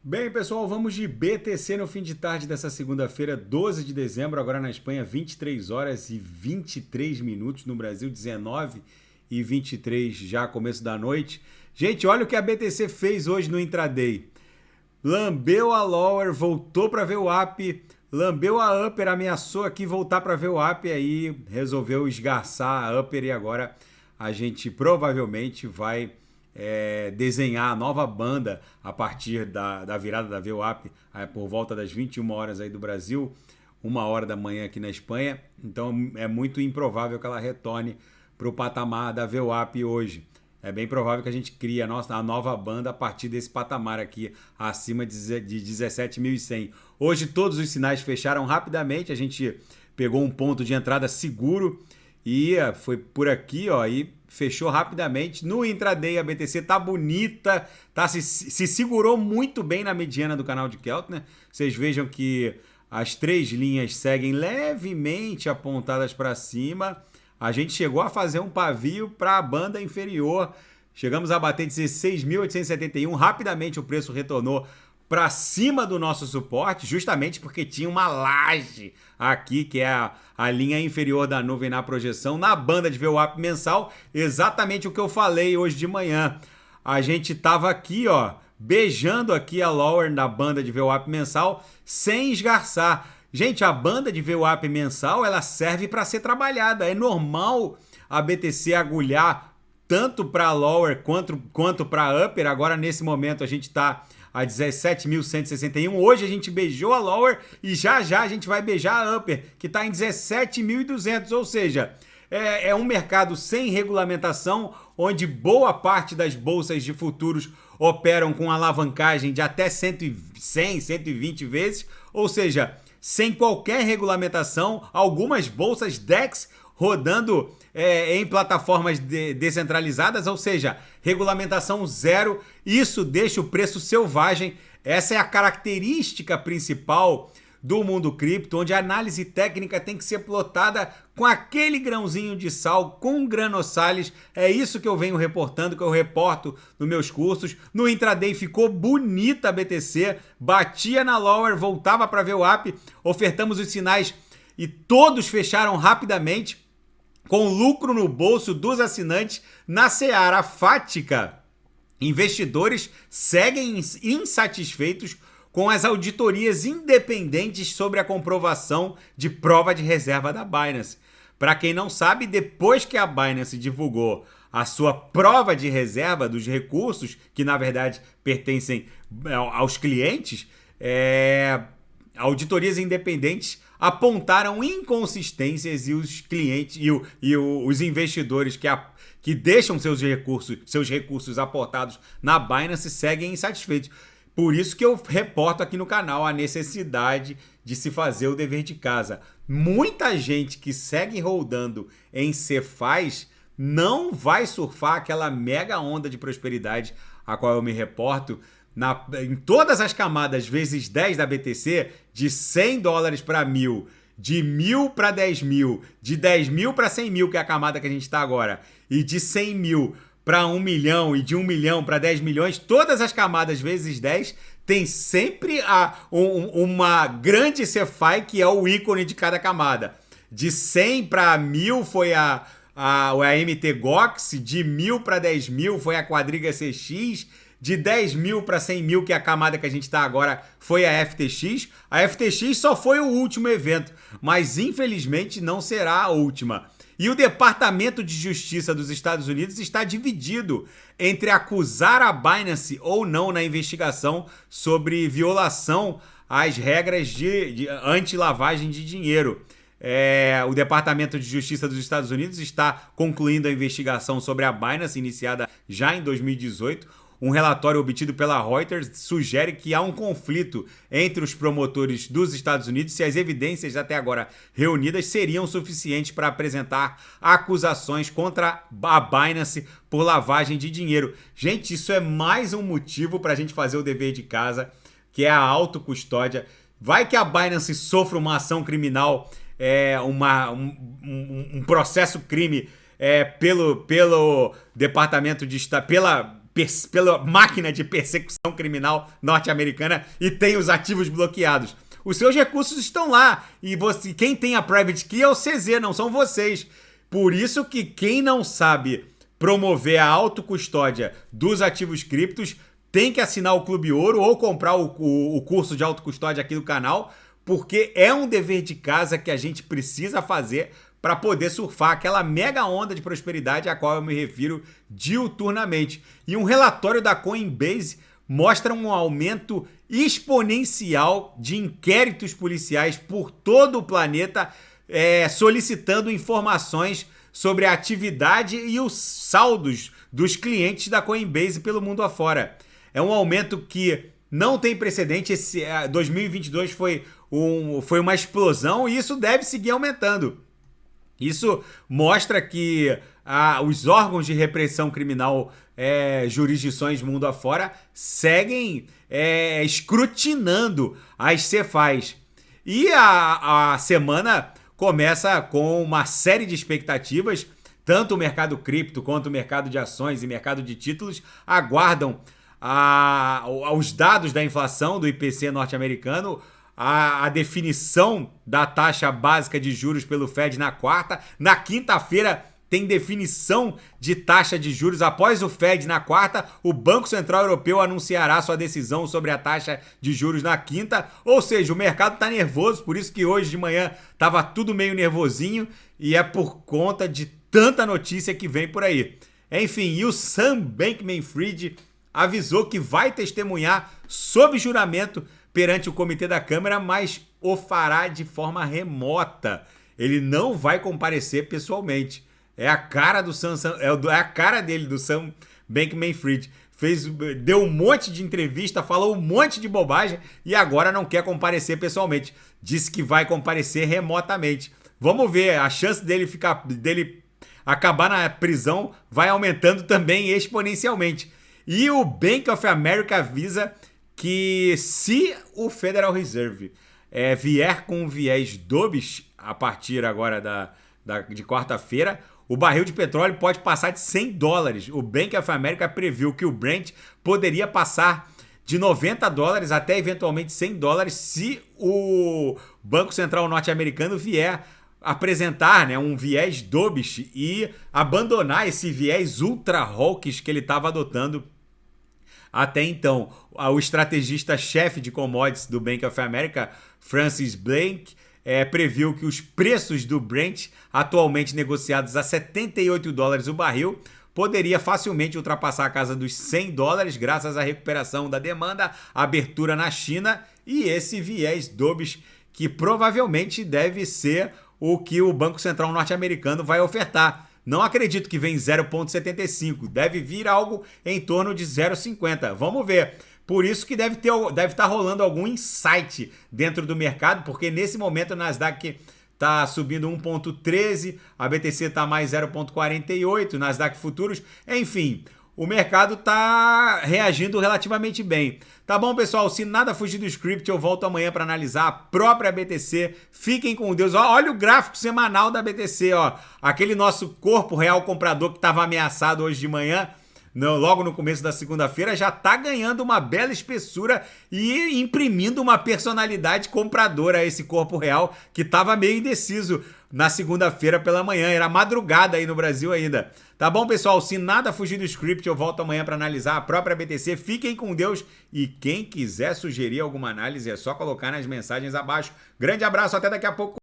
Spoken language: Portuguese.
Bem, pessoal, vamos de BTC no fim de tarde dessa segunda-feira, 12 de dezembro, agora na Espanha, 23 horas e 23 minutos, no Brasil, 19 e 23 já começo da noite. Gente, olha o que a BTC fez hoje no intraday. Lambeu a lower, voltou para ver o up, lambeu a upper, ameaçou aqui voltar para ver o up, aí resolveu esgarçar a upper e agora a gente provavelmente vai desenhar a nova banda a partir da virada da VWAP por volta das 21 horas aí do Brasil, 1 hora da manhã aqui na Espanha. Então é muito improvável que ela retorne para o patamar da VWAP hoje. É bem provável que a gente crie a nova banda a partir desse patamar aqui, acima de 17.100. Hoje todos os sinais fecharam rapidamente, a gente pegou um ponto de entrada seguro e foi por aqui, ó, e fechou rapidamente. No intraday a BTC tá bonita, se segurou muito bem na mediana do canal de Keltner. Vocês vejam que as três linhas seguem levemente apontadas para cima. A gente chegou a fazer um pavio para a banda inferior. Chegamos a bater 16.871. Rapidamente o preço retornou para cima do nosso suporte, justamente porque tinha uma laje aqui, que é a linha inferior da nuvem na projeção, na banda de VWAP mensal, exatamente o que eu falei hoje de manhã. A gente estava aqui, ó, beijando aqui a lower na banda de VWAP mensal, sem esgarçar. Gente, a banda de VWAP mensal, ela serve para ser trabalhada. É normal a BTC agulhar tanto para lower quanto para upper. Agora, nesse momento, a gente está a 17.161. Hoje a gente beijou a lower e já a gente vai beijar a upper, que está em 17.200. Ou seja, é um mercado sem regulamentação, onde boa parte das bolsas de futuros operam com alavancagem de até 100, 120 vezes. Ou seja, sem qualquer regulamentação, algumas bolsas DEX rodando em plataformas descentralizadas, ou seja, regulamentação zero. Isso deixa o preço selvagem. Essa é a característica principal do mundo cripto, onde a análise técnica tem que ser plotada com aquele grãozinho de sal, com granossales. É isso que eu venho reportando, que eu reporto nos meus cursos. No intraday ficou bonita a BTC, batia na lower, voltava para ver o up, ofertamos os sinais e todos fecharam rapidamente, com lucro no bolso dos assinantes. Na seara fática, investidores seguem insatisfeitos com as auditorias independentes sobre a comprovação de prova de reserva da Binance. Para quem não sabe, depois que a Binance divulgou a sua prova de reserva dos recursos, que na verdade pertencem aos clientes, auditorias independentes apontaram inconsistências e os clientes os investidores que deixam seus recursos aportados na Binance seguem insatisfeitos. Por isso que eu reporto aqui no canal a necessidade de se fazer o dever de casa. Muita gente que segue rodando em Cefaz não vai surfar aquela mega onda de prosperidade a qual eu me reporto em todas as camadas vezes 10 da BTC, de $100 para 1.000, de 1.000 para 10.000, de 10.000 para 100.000, que é a camada que a gente está agora, e de 100.000 para 1 milhão e de 1 milhão para 10 milhões, todas as camadas vezes 10 tem sempre uma grande CeFi que é o ícone de cada camada. De 100 para 1.000 foi a MT Gox, de 1.000 para 10.000 foi a Quadriga CX, de 10.000 para 100.000, que é a camada que a gente está agora, foi a FTX. A FTX só foi o último evento, mas infelizmente não será a última. E o Departamento de Justiça dos Estados Unidos está dividido entre acusar a Binance ou não na investigação sobre violação às regras de anti-lavagem de dinheiro. O Departamento de Justiça dos Estados Unidos está concluindo a investigação sobre a Binance, iniciada já em 2018. Um relatório obtido pela Reuters sugere que há um conflito entre os promotores dos Estados Unidos se as evidências até agora reunidas seriam suficientes para apresentar acusações contra a Binance por lavagem de dinheiro. Gente, isso é mais um motivo para a gente fazer o dever de casa, que é a autocustódia. Vai que a Binance sofra uma ação criminal, um processo crime pelo Departamento de Estado, pela máquina de persecução criminal norte-americana e tem os ativos bloqueados. Os seus recursos estão lá e quem tem a private key é o CZ, não são vocês. Por isso que quem não sabe promover a autocustódia dos ativos criptos tem que assinar o Clube Ouro ou comprar o curso de autocustódia aqui do canal, porque é um dever de casa que a gente precisa fazer para poder surfar aquela mega onda de prosperidade a qual eu me refiro diuturnamente. E um relatório da Coinbase mostra um aumento exponencial de inquéritos policiais por todo o planeta, solicitando informações sobre a atividade e os saldos dos clientes da Coinbase pelo mundo afora. É um aumento que não tem precedente. 2022 foi uma explosão e isso deve seguir aumentando. Isso mostra que os órgãos de repressão criminal, jurisdições mundo afora, seguem escrutinando as Cefaz. E a semana começa com uma série de expectativas. Tanto o mercado cripto quanto o mercado de ações e mercado de títulos aguardam os dados da inflação do IPC norte-americano, a definição da taxa básica de juros pelo Fed na quarta. Na quinta-feira tem definição de taxa de juros. Após o Fed na quarta, o Banco Central Europeu anunciará sua decisão sobre a taxa de juros na quinta. Ou seja, o mercado está nervoso, por isso que hoje de manhã estava tudo meio nervosinho e é por conta de tanta notícia que vem por aí. Enfim, e o Sam Bankman-Fried avisou que vai testemunhar sob juramento perante o comitê da Câmara, mas o fará de forma remota. Ele não vai comparecer pessoalmente. É a cara do é a cara dele, do Sam Bankman-Fried. Deu um monte de entrevista, falou um monte de bobagem e agora não quer comparecer pessoalmente. Disse que vai comparecer remotamente. Vamos ver, a chance dele acabar na prisão vai aumentando também exponencialmente. E o Bank of America avisa que se o Federal Reserve vier com um viés dovish a partir agora de quarta-feira, o barril de petróleo pode passar de $100. O Bank of America previu que o Brent poderia passar de $90 até eventualmente $100 se o Banco Central norte-americano vier apresentar um viés dovish e abandonar esse viés ultra hawkish que ele estava adotando até então. O estrategista-chefe de commodities do Bank of America, Francis Blank, previu que os preços do Brent, atualmente negociados a $78 o barril, poderia facilmente ultrapassar a casa dos $100 graças à recuperação da demanda, abertura na China e esse viés dovish que provavelmente deve ser o que o Banco Central norte-americano vai ofertar. Não acredito que vem 0,75. Deve vir algo em torno de 0,50. Vamos ver. Por isso que deve estar rolando algum insight dentro do mercado, porque nesse momento o Nasdaq está subindo 1,13, a BTC está mais 0,48, Nasdaq Futuros, enfim. O mercado está reagindo relativamente bem. Tá bom, pessoal? Se nada fugir do script, eu volto amanhã para analisar a própria BTC. Fiquem com Deus. Olha o gráfico semanal da BTC, ó. Aquele nosso corpo real comprador que estava ameaçado hoje de manhã, logo no começo da segunda-feira, já está ganhando uma bela espessura e imprimindo uma personalidade compradora a esse corpo real que estava meio indeciso na segunda-feira pela manhã. Era madrugada aí no Brasil ainda. Tá bom, pessoal? Se nada fugir do script, eu volto amanhã para analisar a própria BTC. Fiquem com Deus e quem quiser sugerir alguma análise é só colocar nas mensagens abaixo. Grande abraço, até daqui a pouco.